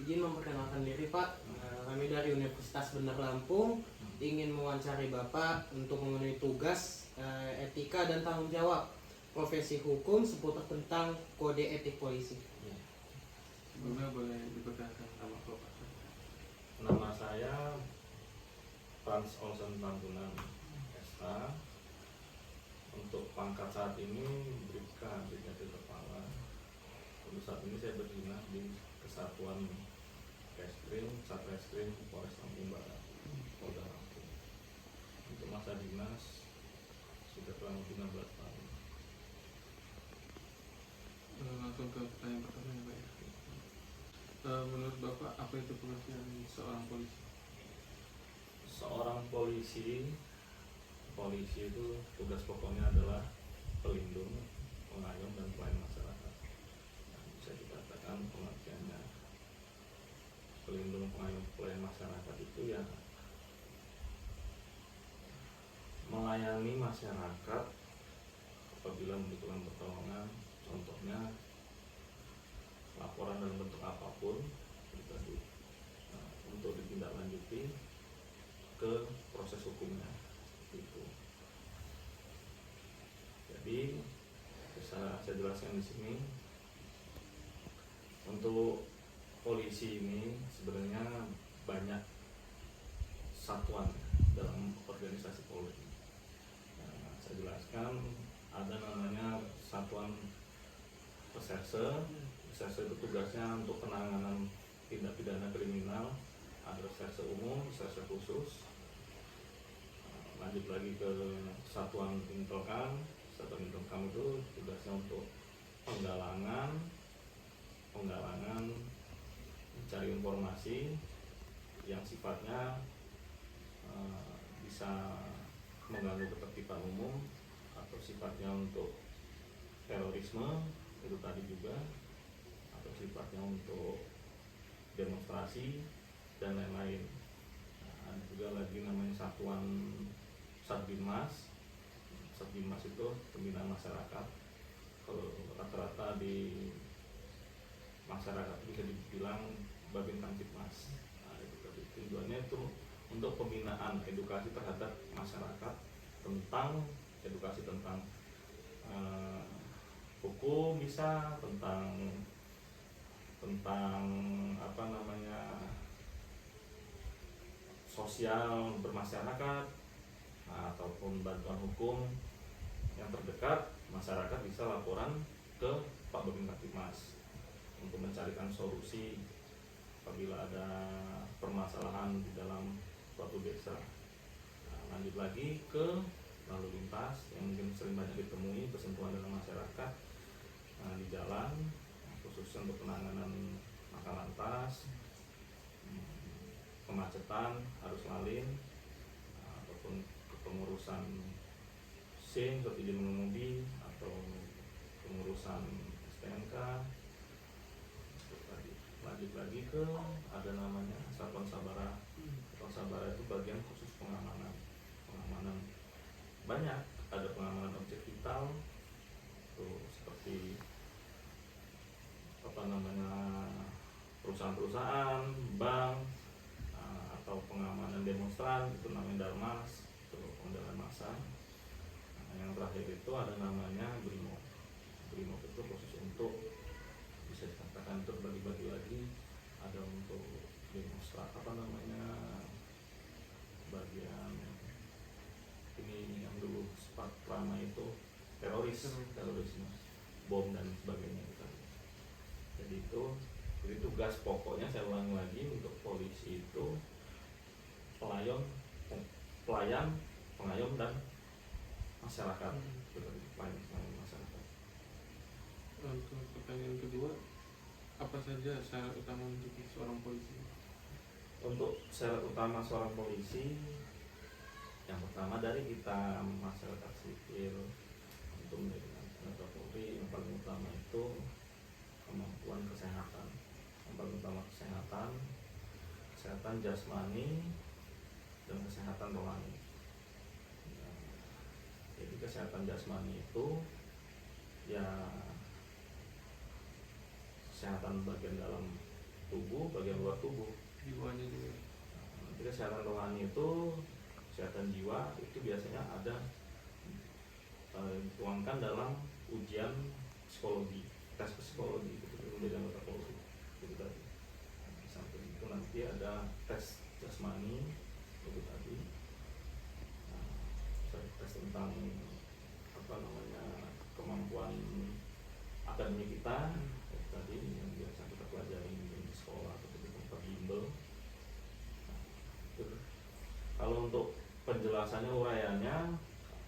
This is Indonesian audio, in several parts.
Izin memperkenalkan diri Pak. Kami dari Universitas Bandar Lampung ingin mewawancari Bapak untuk memenuhi tugas etika dan tanggung jawab profesi hukum seputar tentang kode etik polisi. Sebelumnya boleh diperkenalkan nama Bapak? Nama saya Frans Olsen Tambunan SH. Untuk pangkat saat ini Brigadir Kepala. Untuk saat ini saya berdinas di Kesatuan Reskrim Satreskrim Polres Lampung Barat, Polda Lampung. Untuk masa dinas sudah kurang lebih 16 tahun. Langsung ke pertanyaan pertama ya Pak ya. Menurut Bapak apa itu pengertian seorang polisi? Seorang polisi itu tugas pokoknya adalah pelindung, pengayom, dan pelayan masyarakat. Nah, bisa dikatakan pengertiannya pelindung, pengayom, pelayan masyarakat itu ya melayani masyarakat apabila membutuhkan pertolongan, contohnya laporan dalam bentuk apapun tadi, untuk ditindaklanjuti ke proses hukumnya itu. Jadi bisa saya jelaskan di sini, untuk polisi ini sebenarnya banyak satuan dalam organisasi Polri. Nah, saya jelaskan ada namanya satuan reserse. Reserse itu tugasnya untuk penanganan tindak pidana kriminal. Ada reserse umum, reserse khusus. Lanjut lagi ke satuan Intelkam. Satuan Intelkam itu tugasnya untuk penggalangan, mencari informasi yang sifatnya bisa mengganggu ketertiban umum atau sifatnya untuk terorisme itu tadi juga, atau sifatnya untuk demonstrasi dan lain-lain. Ada juga lagi namanya satuan Satbinmas. Satbinmas itu pembinaan masyarakat. Kalau rata-rata di masyarakat bisa dibilang Babin Kamtibmas. Nah, itu tadi tujuannya itu untuk pembinaan edukasi terhadap masyarakat tentang edukasi tentang hukum, bisa tentang apa namanya sosial bermasyarakat, ataupun bantuan hukum yang terdekat, masyarakat bisa laporan ke Pak Babin Kamtibmas untuk mencarikan solusi apabila ada permasalahan di dalam suatu desa. Nah, lanjut lagi ke lalu lintas yang mungkin sering banyak ditemui bersentuhan dengan masyarakat di jalan, khususnya untuk penanganan laka lantas, kemacetan, arus lalin, ataupun kepengurusan SIM seperti izin mengemudi atau pengurusan STNK. Lanjut lagi ke ada namanya Satuan Sabara. Satuan Sabara itu bagian khusus pengamanan banyak, ada pengamanan objek vital tuh, seperti apa namanya perusahaan-perusahaan, bank, atau pengamanan demonstran, itu namanya Darmas, itu pengendalian massa. Yang terakhir itu ada namanya Brimob. Brimob itu khusus untuk, bisa dikatakan terbagi-bagi lagi, ada untuk demonstran apa namanya bagian ini yang dulu sempat ramai itu terorisme, bom dan sebagainya gitu. Jadi tugas pokoknya, saya ulangi lagi, untuk polisi itu pelayan, pengayom, dan masyarakat. Pelayan masyarakat. Untuk pertanyaan kedua, apa saja syarat utama untuk seorang polisi? Untuk syarat utama seorang polisi, yang pertama dari kita masyarakat sipil untuk menjadi anggota Polri, yang paling utama itu kemampuan kesehatan. Yang paling utama kesehatan jasmani dan kesehatan rohani. Jadi kesehatan jasmani itu ya kesehatan bagian dalam tubuh, bagian kesehatan rohani itu, kesehatan jiwa itu biasanya ada dituangkan dalam ujian psikologi, tes psikologi gitu, menjadi anggota Polri itu tadi. Di samping itu nanti ada tes jasmani itu tadi, tes tentang apa namanya kemampuan akademik kita itu tadi yang biasa kita pelajari di sekolah atau di tempat bimbel. Kalau untuk penjelasannya, uraiannya,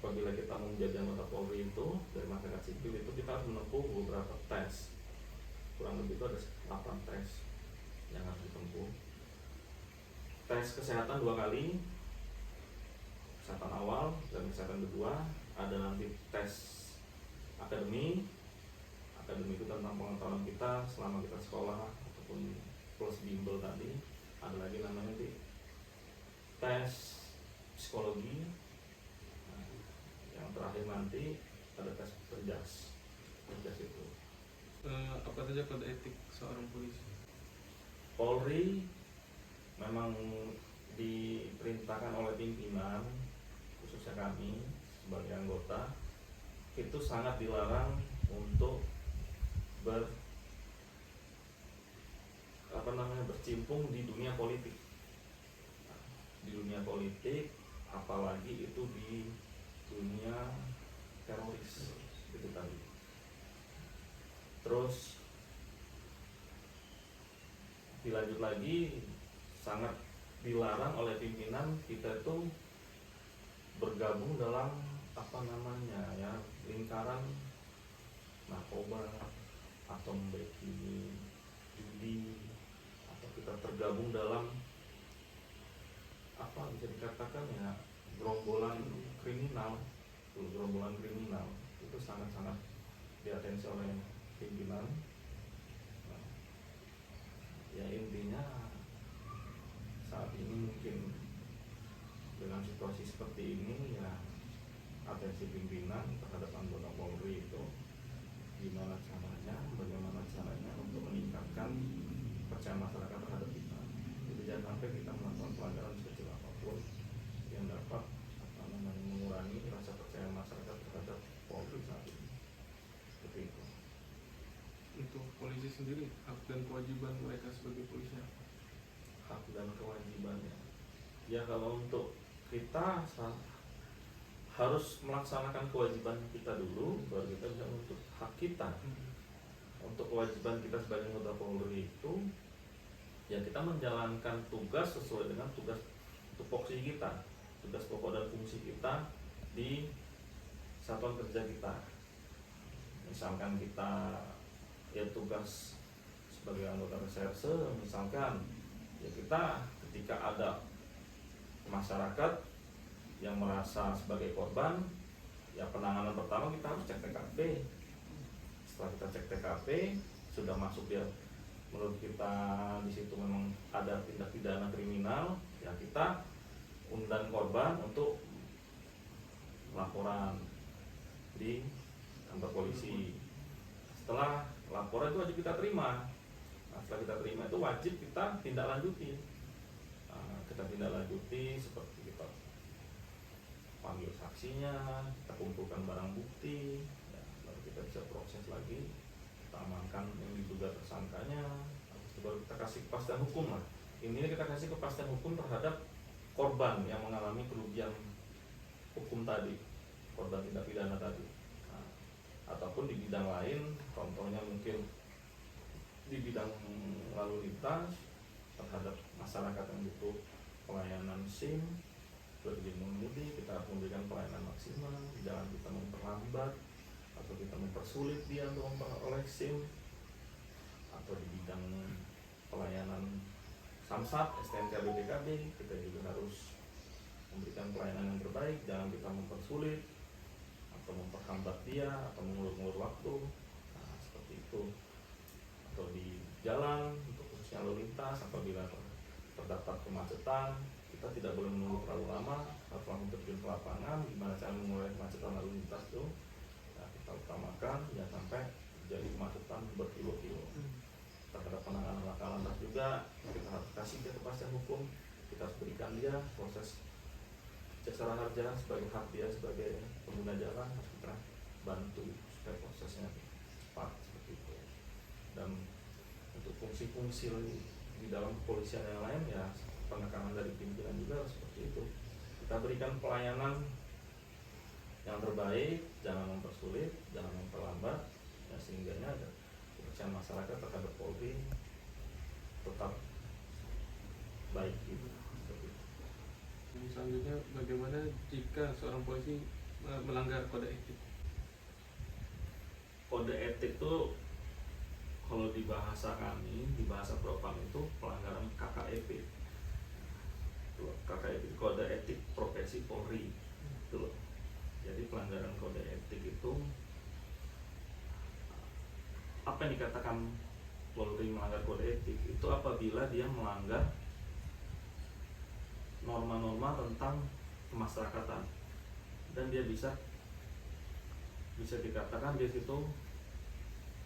apabila kita mau menjadi anggota Polri itu dari masyarakat sipil itu kita harus menempuh beberapa tes, kurang lebih itu ada 8 tes yang harus ditempuh. Tes kesehatan 2 kali, kesehatan awal dan kesehatan kedua. Ada nanti tes akademi itu tentang pengetahuan kita selama kita sekolah ataupun plus bimbel tadi. Ada lagi namanya nanti tes psikologi. Yang terakhir nanti ada tes perjas itu. Apa saja kode etik seorang polisi? Polri memang diperintahkan oleh pimpinan, khususnya kami sebagai anggota, itu sangat dilarang untuk bercimpung di dunia politik. Di dunia politik, apalagi itu di dunia teroris itu tadi. Terus dilanjut lagi, sangat dilarang oleh pimpinan kita itu bergabung dalam apa namanya ya, lingkaran narkoba atau membeki judi, atau kita tergabung dalam apa bisa dikatakan ya gerombolan kriminal. Gerombolan kriminal itu sangat-sangat diatensi oleh pimpinan. Ya intinya saat ini mungkin dengan situasi seperti ini ya, atensi pimpinan terhadap anggota Polri itu bagaimana caranya untuk meningkatkan kepercayaan masyarakat terhadap kita. Jadi jangan sampai kita melakukan pelanggaran sekecil apapun yang dapat mengurangi rasa percaya masyarakat terhadap Polri saat ini. Seperti itu. Untuk polisi sendiri, hak dan kewajiban mereka sebagai polisi apa? Hak dan kewajibannya ya, kalau untuk kita harus melaksanakan kewajiban kita dulu baru kita bisa menuntut hak kita. Untuk kewajiban kita sebagai anggota Polri itu ya kita menjalankan tugas sesuai dengan tugas tupoksi kita, tugas pokok dan fungsi kita di satuan kerja kita. Misalkan kita ya tugas sebagai anggota reserse, misalkan ya kita ketika ada masyarakat yang merasa sebagai korban, ya penanganan pertama kita harus cek TKP. Setelah kita cek TKP, sudah masuk ya menurut kita di situ memang ada tindak pidana kriminal, ya kita undang korban untuk laporan di kantor polisi. Setelah laporan itu wajib kita terima. Nah, setelah kita terima itu wajib kita tindak lanjuti. Kita tindak lanjuti seperti kita panggil saksinya, kita kumpulkan barang bukti, ya, lalu kita bisa proses lagi, kita amankan yang diduga tersangkanya, habis itu baru kita kasih kepastian hukum lah. Ini kita kasih kepastian hukum terhadap korban yang mengalami kerugian hukum tadi, korban tindak pidana tadi. Nah, ataupun di bidang lain, contohnya mungkin di bidang lalu lintas terhadap masyarakat yang butuh pelayanan SIM, berizin mengemudi, kita harus memberikan pelayanan maksimal. Jangan kita memperlambat atau kita mempersulit dia untuk memperoleh SIM. Atau di bidang pelayanan Samsat, STNK, BPKB, kita juga harus memberikan pelayanan yang terbaik. Jangan kita mempersulit atau memperhambat dia atau mengulur-ulur waktu. Nah, seperti itu. Atau di jalan untuk khususnya lalu lintas, apabila terdapat kemacetan, kita tidak boleh menunggu terlalu lama, harus langsung terjun ke lapangan. Gimana cara mengurai kemacetan lalu lintas itu? Nah, kita utamakan jangan sampai terjadi kemacetan berkilo-kilo. Terhadap penanganan laka lantas juga kita harus kasih dia kepastian hukum. kita harus berikan dia proses jasara harja sebagai hak dia sebagai pengguna jalan, harus kita bantu supaya prosesnya cepat seperti itu. Dan untuk fungsi-fungsi di dalam kepolisian yang lain ya penekanan dari pimpinan juga seperti itu. Kita berikan pelayanan yang terbaik, jangan mempersulit, jangan memperlambat, ya, sehingga ada kepercayaan masyarakat terhadap Polri tetap baik gitu. Seperti itu. Selanjutnya, bagaimana jika seorang polisi melanggar kode etik? Kode etik itu kalau di bahasa kami, di bahasa propam itu pelanggaran KKEP. KKEP itu kode etik profesi Polri. Itu loh. Jadi pelanggaran kode etik itu apa yang dikatakan Polri melanggar kode etik itu apabila dia melanggar norma-norma tentang kemasyarakatan dan dia bisa dikatakan di situ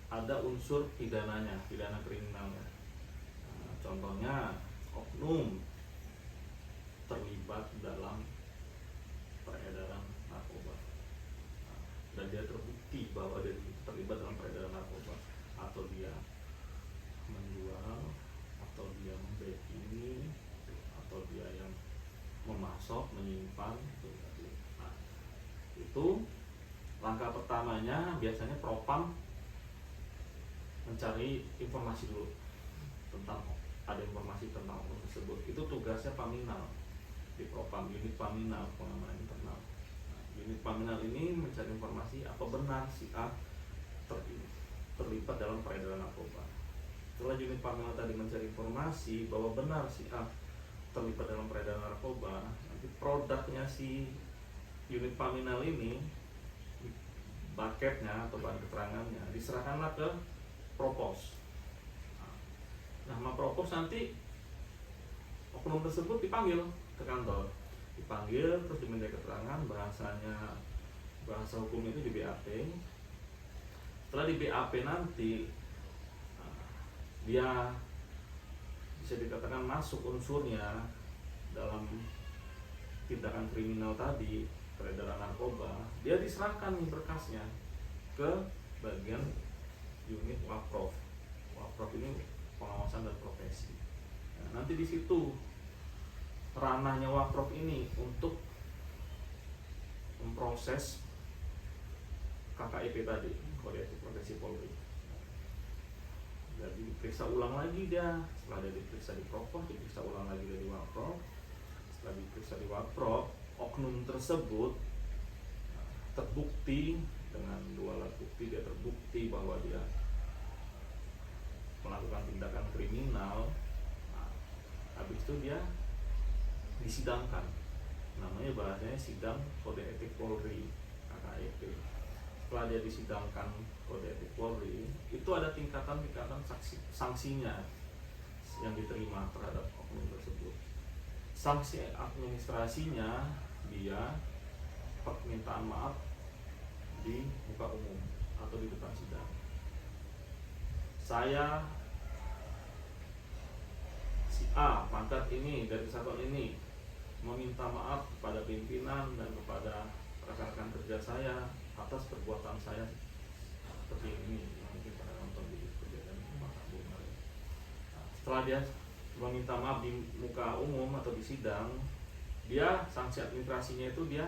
ada unsur pidananya, pidana kriminalnya. Nah, contohnya oknum terlibat dalam peredaran narkoba, nah, dan dia terbukti bahwa dia terlibat dalam peredaran narkoba, atau dia menjual, atau dia membacking, atau dia yang memasok, menyimpan. Nah, itu langkah pertamanya biasanya propam mencari informasi dulu tentang ada informasi tentang oknum tersebut. Itu tugasnya Paminal di propam, unit Paminal pengamanan internal. Nah, unit Paminal ini mencari informasi apa benar si A terlibat dalam peredaran narkoba. Setelah unit Paminal tadi mencari informasi bahwa benar si A terlibat dalam peredaran narkoba, nanti produknya si unit Paminal ini, paketnya atau bahan keterangannya diserahkanlah ke Propos. Nah, sama Propos nanti oknum tersebut dipanggil ke kantor, dipanggil terus diminta keterangan, bahasa hukumnya itu di BAP. Setelah di BAP nanti dia bisa dikatakan masuk unsurnya dalam tindakan kriminal tadi, peredaran narkoba, dia diserahkan berkasnya ke bagian unit Waprov. Waprov ini pengawasan dan profesi. Nah, nanti di situ ranahnya Waprov ini untuk memproses KKEP tadi, kode etik profesi Polri. Jadi diperiksa ulang lagi dia, setelah dia diperiksa di Propos, diperiksa ulang lagi dari Waprov. Setelah diperiksa di Waprov, oknum tersebut terbukti dengan 2 alat bukti, dia terbukti bahwa dia melakukan tindakan kriminal. Nah, habis itu dia disidangkan, namanya bahasanya sidang kode etik Polri, KKEP. Setelah dia disidangkan kode etik Polri, itu ada tingkatan sanksinya yang diterima terhadap oknum tersebut. Sanksi administrasinya dia permintaan maaf di muka umum atau di depan sidang. Saya si A pangkat ini dari satuan ini meminta maaf kepada pimpinan dan kepada rekan-rekan kerja saya atas perbuatan saya seperti ini. Mungkin pada nonton di kejadian Makabur kemarin. Setelah dia meminta maaf di muka umum atau di sidang, dia sanksi administrasinya itu dia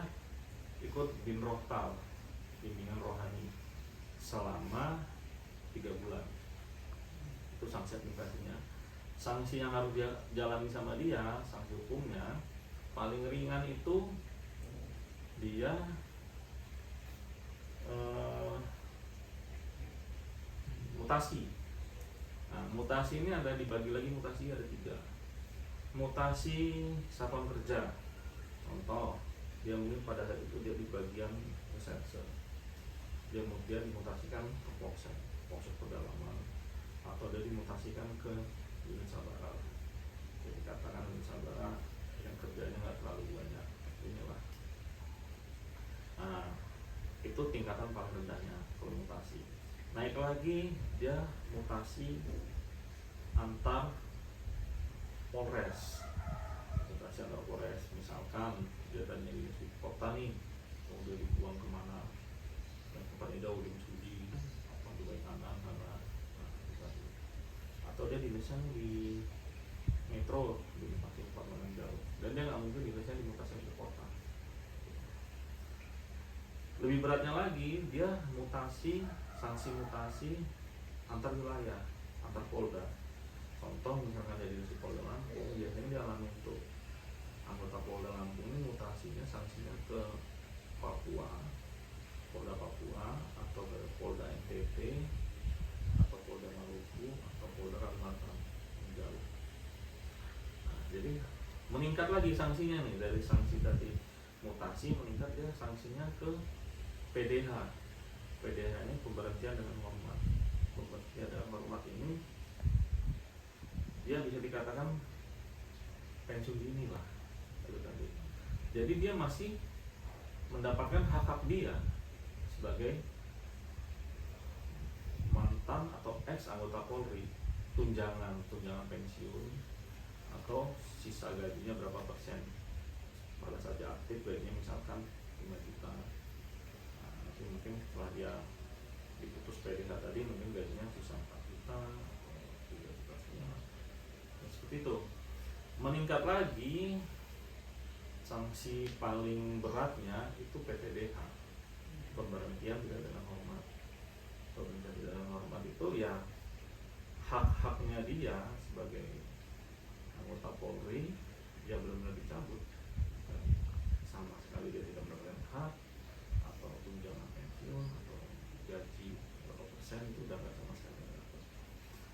ikut binrohtal, bimbingan rohani, selama 3 bulan. Itu sanksi administrasinya. Sanksi yang harus dia jalani sama dia, sanksi hukumnya paling ringan itu dia mutasi. Nah, mutasi ini ada dibagi lagi, mutasi ada 3. Mutasi satuan kerja, contoh dia mungkin pada saat itu dia di bagian reserse, dia kemudian dimutasikan ke polsek pedalaman, atau dia dimutasikan ke unit sabara. Jadi katakan unit sabara yang kerjanya nggak terlalu banyak, inilah. Nah, itu tingkatan paling rendahnya kalau mutasi. Naik lagi dia mutasi antar Polres. misalkan dia tadinya di kota nih, mau dia dibuang kemana, dan tempatnya jauh di Mesuji, apa di Baikanan sana, nah, itu tadi. Atau dia dinasnya di metro, di tempat yang jauh, dan dia nggak mungkin dinasnya dimutasi ke kota. Lebih beratnya lagi, dia mutasi, sanksi mutasi antar wilayah, antar polda. Contoh misalkan dari di Polda Lampung, biasanya dialami untuk anggota Polda Lampung ini mutasinya sanksinya ke Papua, Polda Papua, atau ke Polda NTT, atau Polda Maluku, atau Polda Kalimantan yang jauh. Nah, jadi meningkat lagi sanksinya nih, dari sanksi tadi mutasi meningkat ya sanksinya ke PDH. PDH ini pemberhentian dengan hormat. Pemberhentian dengan hormat ini dia bisa dikatakan pensiun dini lah, itu tadi. Jadi dia masih mendapatkan hak-hak dia sebagai mantan atau ex anggota Polri, tunjangan pensiun atau sisa gajinya berapa persen pada saat dia aktif, baiknya misalkan 5 juta. Nah, nanti mungkin setelah dia diputus PDH tadi mungkin gajinya sisa 4 juta, 3 juta setengah. Seperti itu. Meningkat lagi, sanksi paling beratnya itu PTDH, pemberhentian tidak dengan hormat. Pemberhentian tidak dengan hormat itu ya hak-haknya dia sebagai anggota Polri dia benar-benar dicabut, sama sekali dia tidak mendapatkan hak atau tunjangan pensiun atau gaji berapa persen, itu udah nggak sama sekali dapat.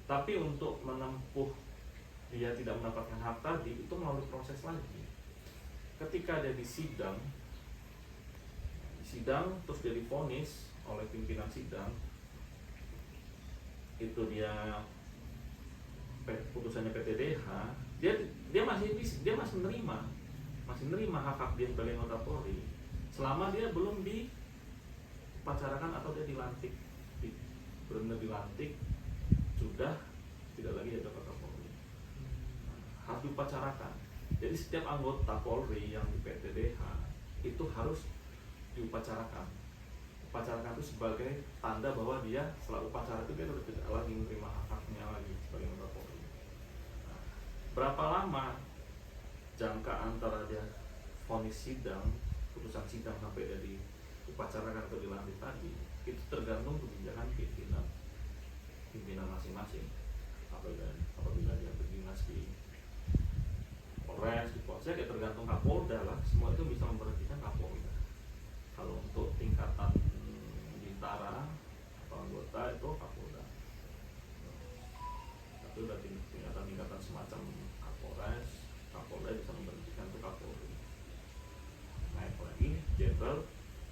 Tapi untuk menempuh dia tidak mendapatkan hak tadi, itu melalui proses lagi. Ketika dia di sidang terus dia divonis oleh pimpinan sidang, itu dia putusannya PTDH, dia masih menerima hak dia sebagai anggota Polri selama dia belum dipacarakan atau dia dilantik, benar-benar dilantik, sudah tidak lagi ada kata Polri, harus dipacarakan. Jadi setiap anggota Polri yang di PTDH itu harus diupacarakan. Upacarakan itu sebagai tanda bahwa dia setelah upacara itu dia sudah tidak lagi menerima hak-haknya lagi sebagai anggota Polri. Nah, berapa lama jangka antara dia vonis sidang, putusan sidang sampai dia diupacarakan atau dilantik tadi, itu tergantung kebijakan pimpinan masing-masing. Apabila dia berdinas di Polres, di Polsek, ya tergantung Kapolda lah. Semua itu bisa memberhentikan Kapolda. Kalau untuk tingkatan bintara atau anggota itu Kapolda. Tapi udah tingkatan semacam Kapolres, Kapolda bisa memberhentikan itu Kapolri. Naik lagi Jenderal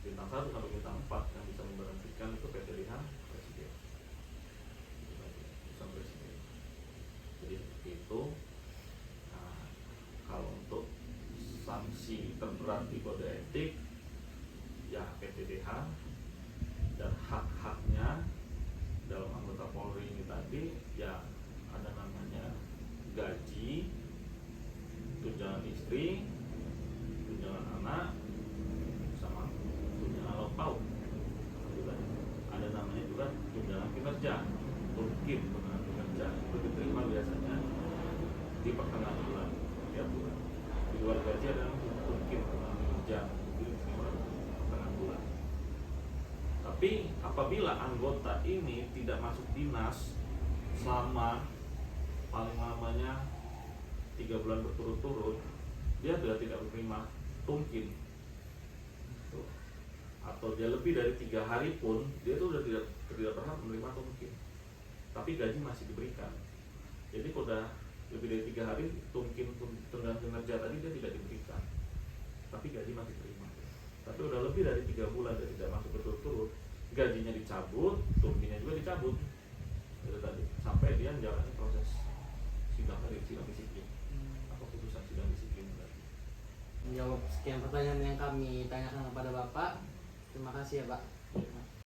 bintang 1 sampai bintang 4 yang bisa memberhentikan itu PTDH Presiden. Bisa Presiden. Jadi itu. Kalau untuk sanksi terberat di kode etik ya PTDH, dan hak-haknya dalam anggota Polri ini tadi ya ada namanya gaji, tunjangan istri, tunjangan anak, sama tunjangan lauk pauk. Ada namanya juga tunjangan kinerja, mungkin tunjangan kinerja itu diterima biasanya di pertengahan bulan, tiap bulan. Di luar gaji ada mungkin kinerja itu diterima pertengahan bulan. Tapi apabila anggota ini tidak masuk dinas selama paling lamanya 3 bulan berturut-turut, dia sudah tidak menerima tungkin. Atau dia lebih dari 3 hari pun dia itu sudah tidak berhak menerima tungkin, tapi gaji masih diberikan. Jadi kalau sudah lebih dari 3 hari tungkin tunjangan kinerja tadi dia tidak diberikan, tapi gaji masih terima. Tapi udah lebih dari 3 bulan dia tidak masuk berturut-turut, gajinya dicabut, tungkinnya juga dicabut. Itu tadi sampai dia menjalani proses sidang disiplin atau putusan sidang disiplin tadi. Menjawab sekian pertanyaan yang kami tanyakan kepada Bapak. Terima kasih ya Pak.